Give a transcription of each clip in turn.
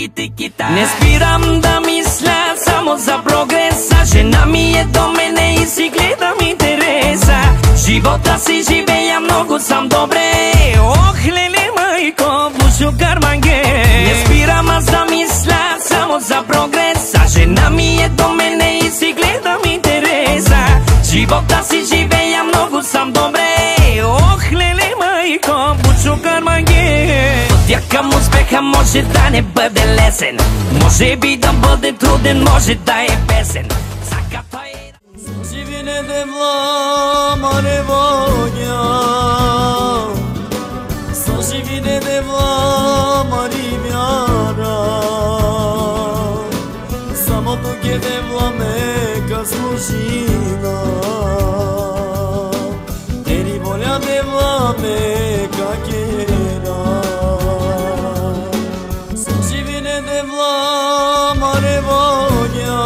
тики-тики-та. Не спирам да мисля само за прогреса. Жена ми е до мене и си гледам интереса. Живота си живея много сам добре. Ох, леле, майко, бушо карманге. Не спирам аз да мисля само за прогреса. Жена ми е до мене и си гледам интереса. Живота си живея много сам добре. Ох, леле, майко, бушо карманге. Пътя към успеха може да не бъде лесен. Може би да бъде труден, може да е песен. Živine devla marevonya, sa živine devla marivyara, samo tu ke devla meka služina, teri volja devla meka kera. Sa živine devla marevonya,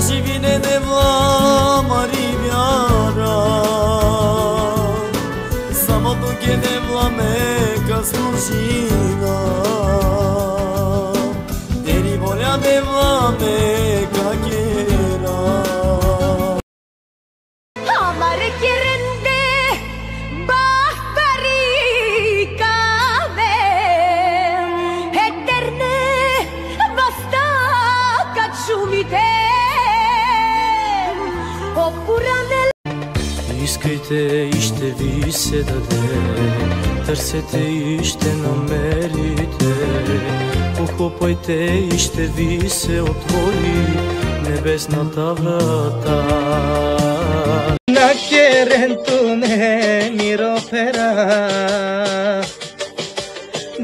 živine devla marivyara, samo dok je devla meka služina, teri volja devla meka kera. हमारे किरंदे बाखबरी कावे eterne basta kachumite. Искайте и ще ви се даде, търсете и ще намерите, похлопайте и ще ви се отвори небесната врата. Na quieren tu me miro pera,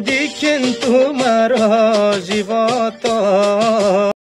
diken tu maro životo.